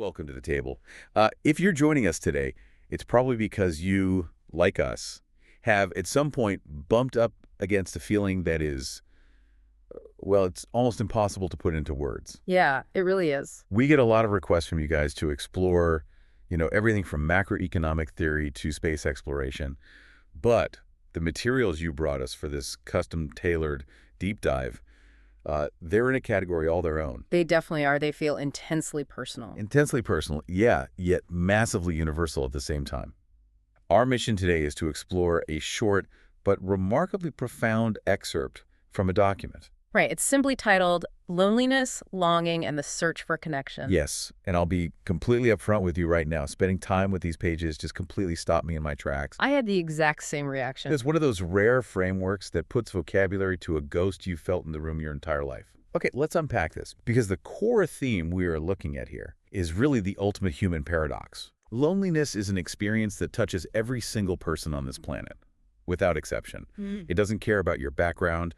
Welcome to the table. If you're joining us today, it's probably because you, like us, have at some point bumped up against a feeling that is, well, it's almost impossible to put into words. Yeah, it really is. We get a lot of requests from you guys to explore, everything from macroeconomic theory to space exploration. But the materials you brought us for this custom-tailored deep dive, they're in a category all their own. They definitely are. They feel intensely personal. Intensely personal, yeah, yet massively universal at the same time. Our mission today is to explore a short but remarkably profound excerpt from a document. Right. It's simply titled Loneliness, Longing, and the Search for Connection. Yes, and I'll be completely upfront with you right now. Spending time with these pages just completely stopped me in my tracks. I had the exact same reaction. It's one of those rare frameworks that puts vocabulary to a ghost you felt in the room your entire life. Okay, let's unpack this, because the core theme we are looking at here is really the ultimate human paradox. Loneliness is an experience that touches every single person on this planet, without exception. It doesn't care about your background,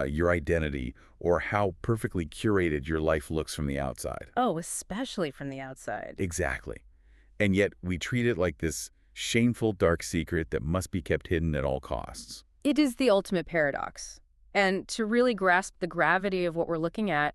your identity, or how perfectly curated your life looks from the outside. Oh, especially from the outside. Exactly. And yet we treat it like this shameful dark secret that must be kept hidden at all costs. It is the ultimate paradox. And to really grasp the gravity of what we're looking at,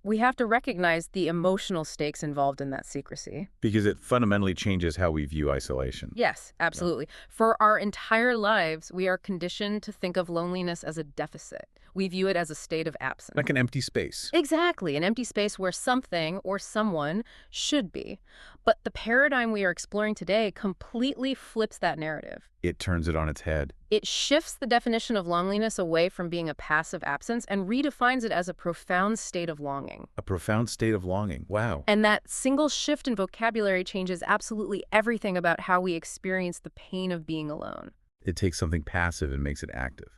we have to recognize the emotional stakes involved in that secrecy. Because it fundamentally changes how we view isolation. Yes, absolutely. For our entire lives, we are conditioned to think of loneliness as a deficit. We view it as a state of absence. Like an empty space. Exactly, an empty space where something or someone should be. But the paradigm we are exploring today completely flips that narrative. It turns it on its head. It shifts the definition of loneliness away from being a passive absence and redefines it as a profound state of longing. A profound state of longing. Wow. And that single shift in vocabulary changes absolutely everything about how we experience the pain of being alone. It takes something passive and makes it active.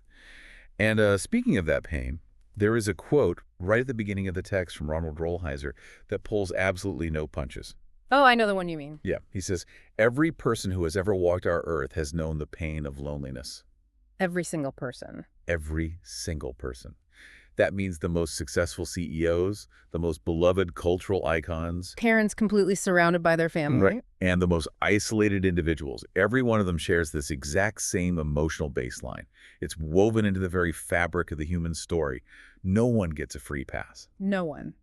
And speaking of that pain, there is a quote right at the beginning of the text from Ronald Rolheiser that pulls absolutely no punches. Oh, I know the one you mean. Yeah, he says, every person who has ever walked our earth has known the pain of loneliness. Every single person. Every single person. That means the most successful CEOs, the most beloved cultural icons, Parents completely surrounded by their family. right, and the most isolated individuals. Every one of them shares this exact same emotional baseline. It's woven into the very fabric of the human story. No one gets a free pass. No one.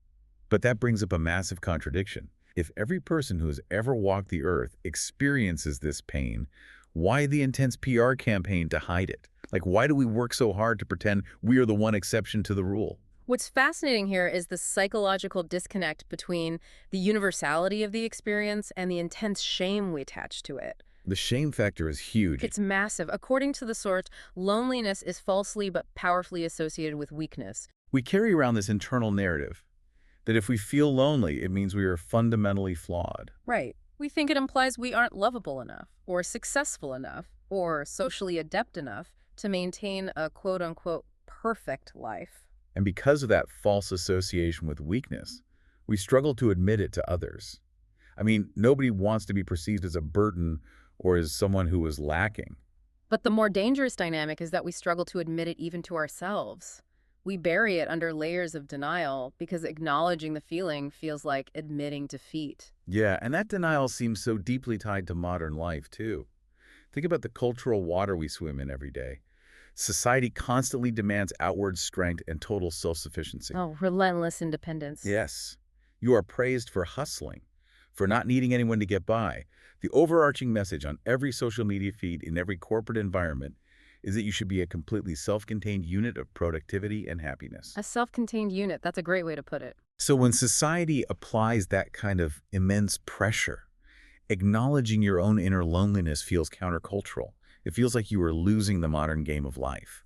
But that brings up a massive contradiction. If every person who has ever walked the earth experiences this pain, why the intense PR campaign to hide it? Like, why do we work so hard to pretend we are the one exception to the rule? What's fascinating here is the psychological disconnect between the universality of the experience and the intense shame we attach to it. The shame factor is huge. It's massive. According to the source, loneliness is falsely but powerfully associated with weakness. We carry around this internal narrative that if we feel lonely, it means we are fundamentally flawed. Right. We think it implies we aren't lovable enough, or successful enough, or socially adept enough to maintain a quote-unquote perfect life. And because of that false association with weakness, we struggle to admit it to others. I mean, nobody wants to be perceived as a burden or as someone who is lacking. But the more dangerous dynamic is that we struggle to admit it even to ourselves. We bury it under layers of denial because acknowledging the feeling feels like admitting defeat. Yeah, and that denial seems so deeply tied to modern life, too. Think about the cultural water we swim in every day. Society constantly demands outward strength and total self-sufficiency. Oh, relentless independence. Yes, you are praised for hustling, for not needing anyone to get by. The overarching message on every social media feed in every corporate environment is that you should be a completely self-contained unit of productivity and happiness. A self-contained unit, that's a great way to put it. So when society applies that kind of immense pressure, acknowledging your own inner loneliness feels countercultural. It feels like you are losing the modern game of life.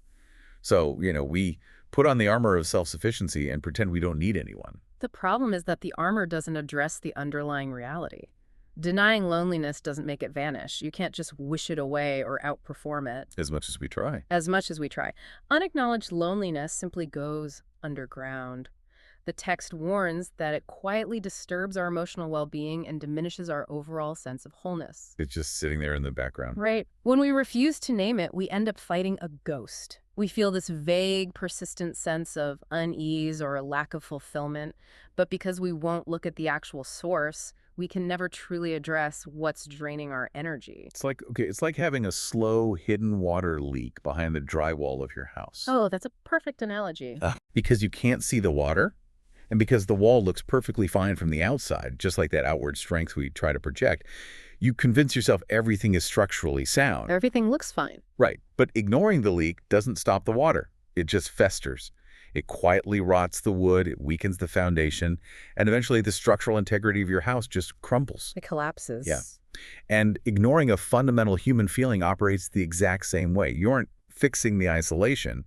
So, we put on the armor of self-sufficiency and pretend we don't need anyone. The problem is that the armor doesn't address the underlying reality. Denying loneliness doesn't make it vanish. You can't just wish it away or outperform it. As much as we try. As much as we try. Unacknowledged loneliness simply goes underground. The text warns that it quietly disturbs our emotional well-being and diminishes our overall sense of wholeness. It's just sitting there in the background. Right. When we refuse to name it, we end up fighting a ghost. We feel this vague, persistent sense of unease or a lack of fulfillment, but because we won't look at the actual source, we can never truly address what's draining our energy. It's like having a slow, hidden water leak behind the drywall of your house. Oh, that's a perfect analogy. Because you can't see the water, and because the wall looks perfectly fine from the outside, just like that outward strength we try to project, you convince yourself everything is structurally sound. Everything looks fine. Right, but ignoring the leak doesn't stop the water. It just festers. It quietly rots the wood, it weakens the foundation, and eventually the structural integrity of your house just crumbles. It collapses. Yeah. And ignoring a fundamental human feeling operates the exact same way. You aren't fixing the isolation.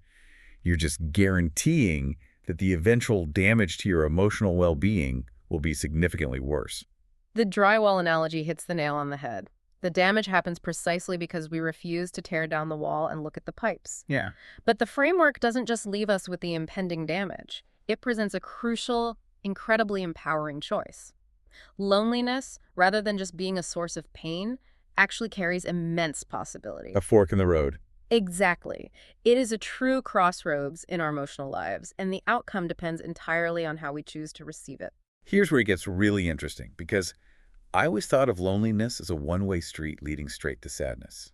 You're just guaranteeing that the eventual damage to your emotional well-being will be significantly worse. The drywall analogy hits the nail on the head. The damage happens precisely because we refuse to tear down the wall and look at the pipes. Yeah. But the framework doesn't just leave us with the impending damage. It presents a crucial, incredibly empowering choice. Loneliness, rather than just being a source of pain, actually carries immense possibility. A fork in the road. Exactly. It is a true crossroads in our emotional lives, and the outcome depends entirely on how we choose to receive it. Here's where it gets really interesting, because I always thought of loneliness as a one-way street leading straight to sadness.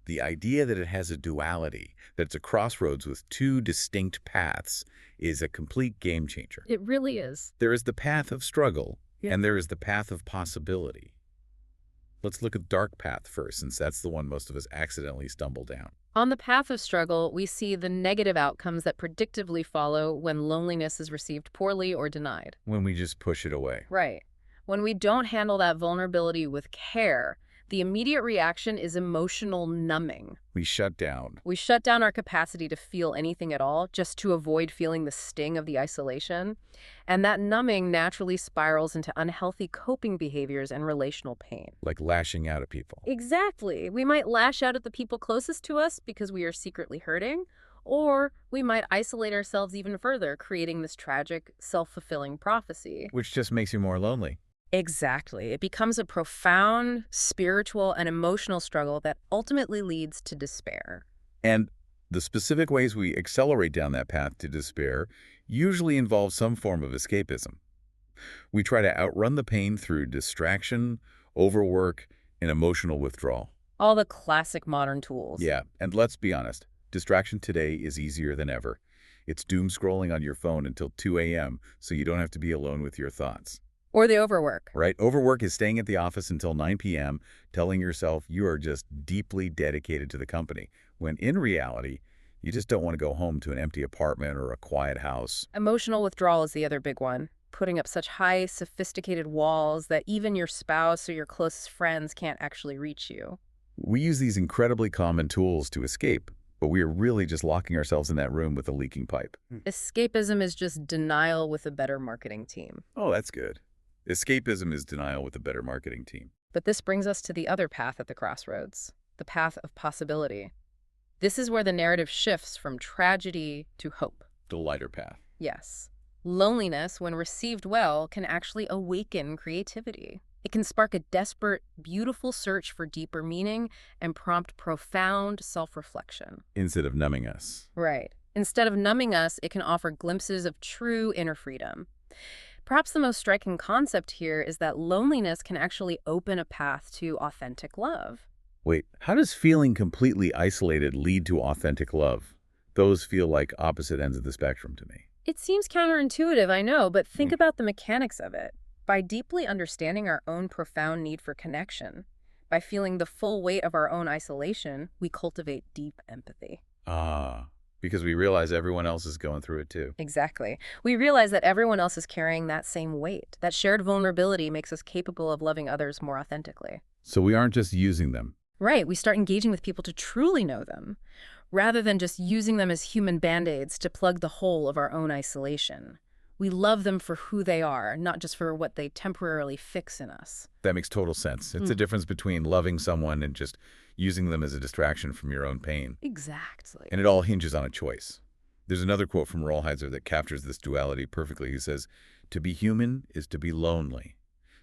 The idea that it has a duality, that it's a crossroads with two distinct paths, is a complete game changer. It really is. There is the path of struggle, Yeah. and there is the path of possibility. Let's look at the dark path first, since that's the one most of us accidentally stumble down. On the path of struggle, we see the negative outcomes that predictably follow when loneliness is received poorly or denied. When we just push it away. Right. When we don't handle that vulnerability with care, the immediate reaction is emotional numbing. We shut down. We shut down our capacity to feel anything at all just to avoid feeling the sting of the isolation. And that numbing naturally spirals into unhealthy coping behaviors and relational pain. Like lashing out at people. Exactly. We might lash out at the people closest to us because we are secretly hurting, or we might isolate ourselves even further, creating this tragic, self-fulfilling prophecy. Which just makes you more lonely. Exactly. It becomes a profound spiritual and emotional struggle that ultimately leads to despair. And the specific ways we accelerate down that path to despair usually involve some form of escapism. We try to outrun the pain through distraction, overwork, and emotional withdrawal. All the classic modern tools. Yeah, and let's be honest, distraction today is easier than ever. It's doom scrolling on your phone until 2 a.m. so you don't have to be alone with your thoughts. Or the overwork. Right? Overwork is staying at the office until 9 p.m., telling yourself you are just deeply dedicated to the company, when in reality, you just don't want to go home to an empty apartment or a quiet house. Emotional withdrawal is the other big one. Putting up such high, sophisticated walls that even your spouse or your closest friends can't actually reach you. We use these incredibly common tools to escape, but we are really just locking ourselves in that room with a leaking pipe. Escapism is just denial with a better marketing team. Oh, that's good. Escapism is denial with a better marketing team. But this brings us to the other path at the crossroads, the path of possibility. This is where the narrative shifts from tragedy to hope. The lighter path. Yes. Loneliness, when received well, can actually awaken creativity. It can spark a desperate, beautiful search for deeper meaning and prompt profound self-reflection. Instead of numbing us. Right. Instead of numbing us, it can offer glimpses of true inner freedom. Perhaps the most striking concept here is that loneliness can actually open a path to authentic love. Wait, how does feeling completely isolated lead to authentic love? Those feel like opposite ends of the spectrum to me. It seems counterintuitive, I know, but think about the mechanics of it. By deeply understanding our own profound need for connection, by feeling the full weight of our own isolation, we cultivate deep empathy. Because we realize everyone else is going through it too. Exactly. We realize that everyone else is carrying that same weight. That shared vulnerability makes us capable of loving others more authentically. So we aren't just using them. Right. We start engaging with people to truly know them, rather than just using them as human band-aids to plug the hole of our own isolation. We love them for who they are, not just for what they temporarily fix in us. That makes total sense. It's a difference between loving someone and just using them as a distraction from your own pain. Exactly. And it all hinges on a choice. There's another quote from Rollheiser that captures this duality perfectly. He says, "To be human is to be lonely.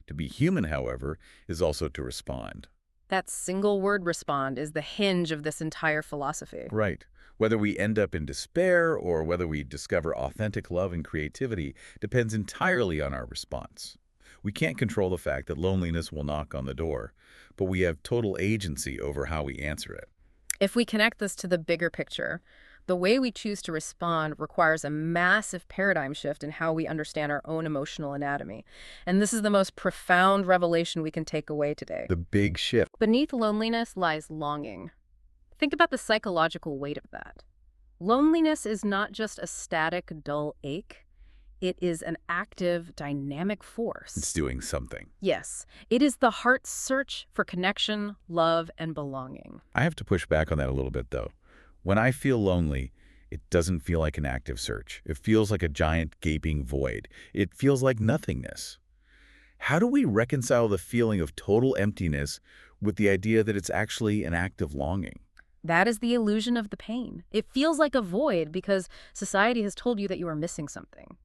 To be human, however, is also to respond." That single word respond is the hinge of this entire philosophy. Right. Whether we end up in despair or whether we discover authentic love and creativity depends entirely on our response. We can't control the fact that loneliness will knock on the door, but we have total agency over how we answer it. If we connect this to the bigger picture, the way we choose to respond requires a massive paradigm shift in how we understand our own emotional anatomy. And this is the most profound revelation we can take away today. The big shift. Beneath loneliness lies longing. Think about the psychological weight of that. Loneliness is not just a static, dull ache. It is an active, dynamic force. It's doing something. Yes, it is the heart's search for connection, love, and belonging. I have to push back on that a little bit, though. When I feel lonely, it doesn't feel like an active search. It feels like a giant gaping void. It feels like nothingness. How do we reconcile the feeling of total emptiness with the idea that it's actually an act of longing? That is the illusion of the pain. It feels like a void because society has told you that you are missing something.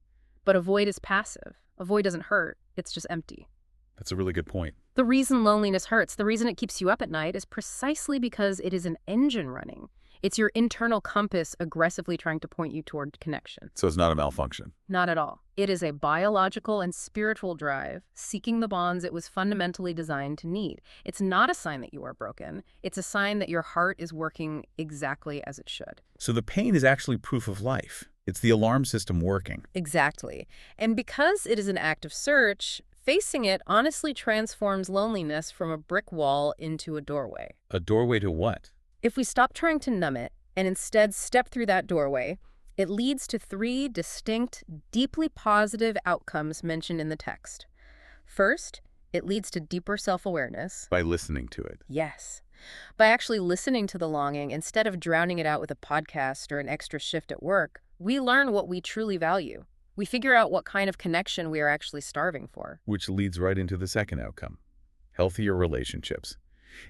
But a void is passive. A void doesn't hurt. It's just empty. That's a really good point. The reason loneliness hurts, the reason it keeps you up at night, is precisely because it is an engine running. It's your internal compass aggressively trying to point you toward connection. So it's not a malfunction. Not at all. It is a biological and spiritual drive, seeking the bonds it was fundamentally designed to need. It's not a sign that you are broken. It's a sign that your heart is working exactly as it should. So the pain is actually proof of life. It's the alarm system working. Exactly. And because it is an active search, facing it honestly transforms loneliness from a brick wall into a doorway. A doorway to what? If we stop trying to numb it and instead step through that doorway, it leads to 3 distinct, deeply positive outcomes mentioned in the text. First, it leads to deeper self-awareness. By listening to it. Yes. By actually listening to the longing instead of drowning it out with a podcast or an extra shift at work, we learn what we truly value. We figure out what kind of connection we are actually starving for. Which leads right into the second outcome. Healthier relationships.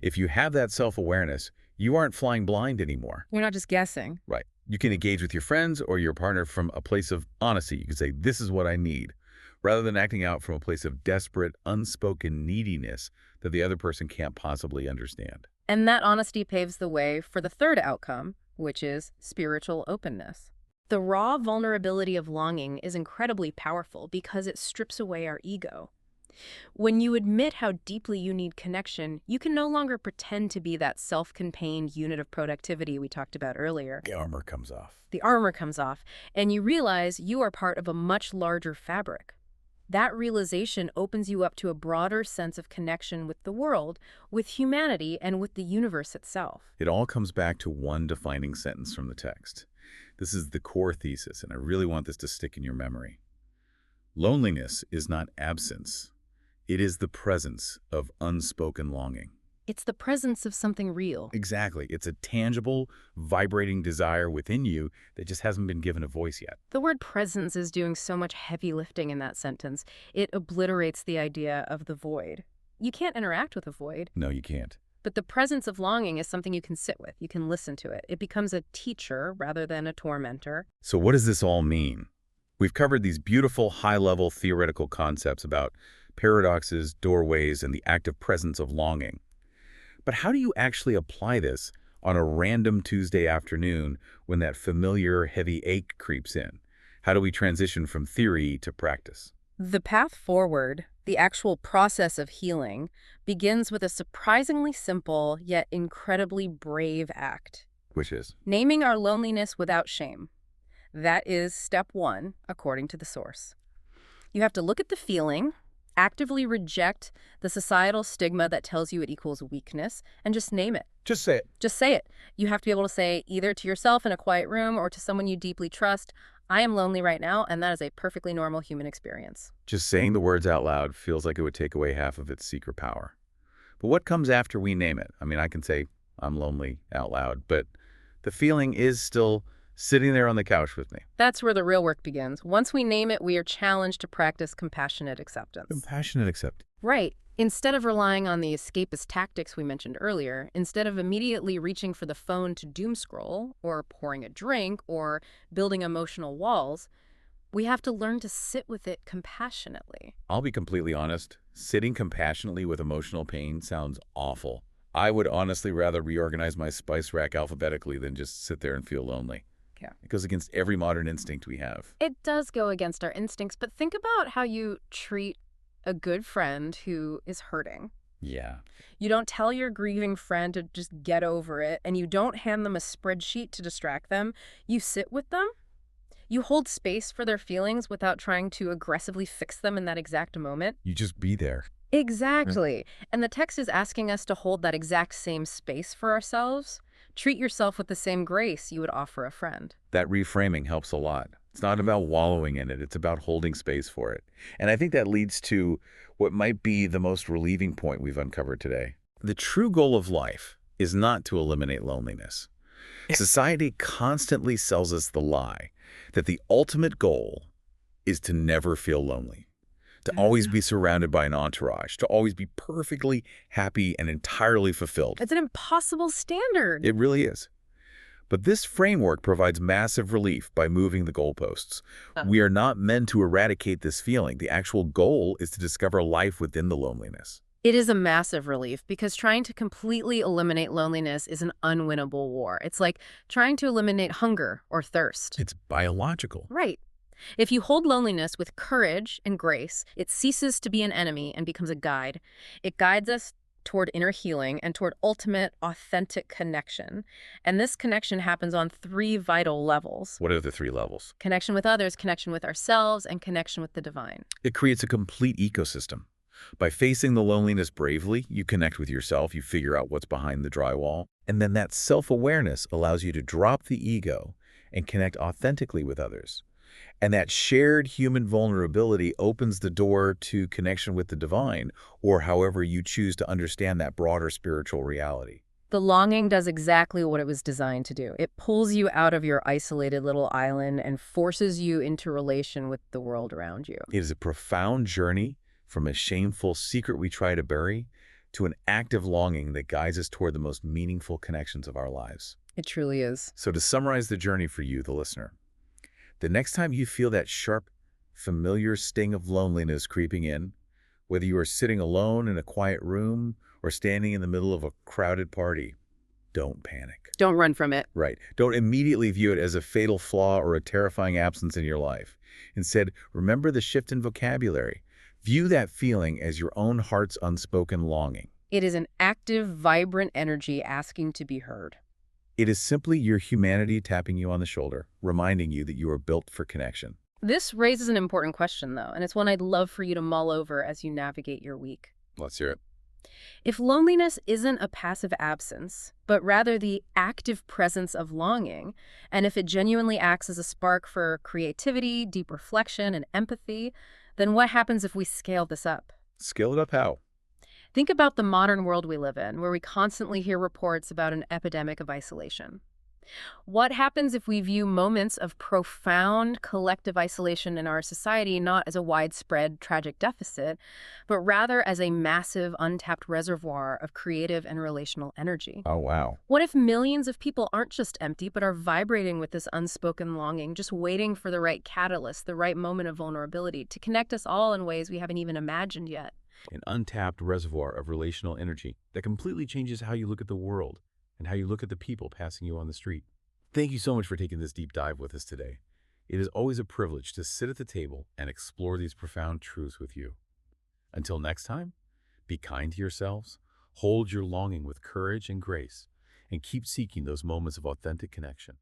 If you have that self-awareness, you aren't flying blind anymore. We're not just guessing. Right. You can engage with your friends or your partner from a place of honesty. You can say, this is what I need, rather than acting out from a place of desperate, unspoken neediness that the other person can't possibly understand. And that honesty paves the way for the third outcome, which is spiritual openness. The raw vulnerability of longing is incredibly powerful because it strips away our ego. When you admit how deeply you need connection, you can no longer pretend to be that self-contained unit of productivity we talked about earlier. The armor comes off. The armor comes off, and you realize you are part of a much larger fabric. That realization opens you up to a broader sense of connection with the world, with humanity, and with the universe itself. It all comes back to one defining sentence from the text. This is the core thesis, and I really want this to stick in your memory. Loneliness is not absence. It is the presence of unspoken longing. It's the presence of something real. Exactly. It's a tangible, vibrating desire within you that just hasn't been given a voice yet. The word presence is doing so much heavy lifting in that sentence. It obliterates the idea of the void. You can't interact with a void. No, you can't. But the presence of longing is something you can sit with. You can listen to it. It becomes a teacher rather than a tormentor. So what does this all mean? We've covered these beautiful, high-level theoretical concepts about paradoxes, doorways, and the active presence of longing. But how do you actually apply this on a random Tuesday afternoon when that familiar heavy ache creeps in? How do we transition from theory to practice? The path forward, the actual process of healing, begins with a surprisingly simple yet incredibly brave act. Which is? Naming our loneliness without shame. That is step 1, according to the source. You have to look at the feeling, actively reject the societal stigma that tells you it equals weakness, and just name it. Just say it. Just say it. You have to be able to say either to yourself in a quiet room or to someone you deeply trust, I am lonely right now, and that is a perfectly normal human experience. Just saying the words out loud feels like it would take away half of its secret power. But what comes after we name it? I mean, I can say, I'm lonely out loud, but the feeling is still sitting there on the couch with me. That's where the real work begins. Once we name it, we are challenged to practice compassionate acceptance. Compassionate acceptance. Right. Instead of relying on the escapist tactics we mentioned earlier, instead of immediately reaching for the phone to doom scroll, or pouring a drink, or building emotional walls, we have to learn to sit with it compassionately. I'll be completely honest, sitting compassionately with emotional pain sounds awful. I would honestly rather reorganize my spice rack alphabetically than just sit there and feel lonely. Yeah. It goes against every modern instinct we have. It does go against our instincts, but think about how you treat a good friend who is hurting. Yeah. You don't tell your grieving friend to just get over it, and you don't hand them a spreadsheet to distract them. You sit with them. You hold space for their feelings without trying to aggressively fix them in that exact moment. You just be there. Exactly. And the text is asking us to hold that exact same space for ourselves. Treat yourself with the same grace you would offer a friend. That reframing helps a lot. It's not about wallowing in it. It's about holding space for it. And I think that leads to what might be the most relieving point we've uncovered today. The true goal of life is not to eliminate loneliness. Society constantly sells us the lie that the ultimate goal is to never feel lonely, to always be surrounded by an entourage, to always be perfectly happy and entirely fulfilled. It's an impossible standard. It really is. But this framework provides massive relief by moving the goalposts. We are not meant to eradicate this feeling. The actual goal is to discover life within the loneliness. It is a massive relief because trying to completely eliminate loneliness is an unwinnable war. It's like trying to eliminate hunger or thirst. It's biological. Right. If you hold loneliness with courage and grace, it ceases to be an enemy and becomes a guide. It guides us toward inner healing and toward ultimate, authentic connection. And this connection happens on 3 vital levels. What are the 3 levels? Connection with others, connection with ourselves, and connection with the divine. It creates a complete ecosystem. By facing the loneliness bravely, you connect with yourself, you figure out what's behind the drywall, and then that self-awareness allows you to drop the ego and connect authentically with others. And that shared human vulnerability opens the door to connection with the divine, or however you choose to understand that broader spiritual reality. The longing does exactly what it was designed to do. It pulls you out of your isolated little island and forces you into relation with the world around you. It is a profound journey from a shameful secret we try to bury to an active longing that guides us toward the most meaningful connections of our lives. It truly is. So to summarize the journey for you, the listener, the next time you feel that sharp, familiar sting of loneliness creeping in, whether you are sitting alone in a quiet room or standing in the middle of a crowded party, don't panic. Don't run from it. Right. Don't immediately view it as a fatal flaw or a terrifying absence in your life. Instead, remember the shift in vocabulary. View that feeling as your own heart's unspoken longing. It is an active, vibrant energy asking to be heard. It is simply your humanity tapping you on the shoulder, reminding you that you are built for connection. This raises an important question, though, and it's one I'd love for you to mull over as you navigate your week. Let's hear it. If loneliness isn't a passive absence, but rather the active presence of longing, and if it genuinely acts as a spark for creativity, deep reflection, and empathy, then what happens if we scale this up? Scale it up how? Think about the modern world we live in, where we constantly hear reports about an epidemic of isolation. What happens if we view moments of profound collective isolation in our society not as a widespread tragic deficit, but rather as a massive untapped reservoir of creative and relational energy? Oh, wow. What if millions of people aren't just empty, but are vibrating with this unspoken longing, just waiting for the right catalyst, the right moment of vulnerability to connect us all in ways we haven't even imagined yet? An untapped reservoir of relational energy that completely changes how you look at the world and how you look at the people passing you on the street. Thank you so much for taking this deep dive with us today. It is always a privilege to sit at the table and explore these profound truths with you. Until next time, be kind to yourselves, hold your longing with courage and grace, and keep seeking those moments of authentic connection.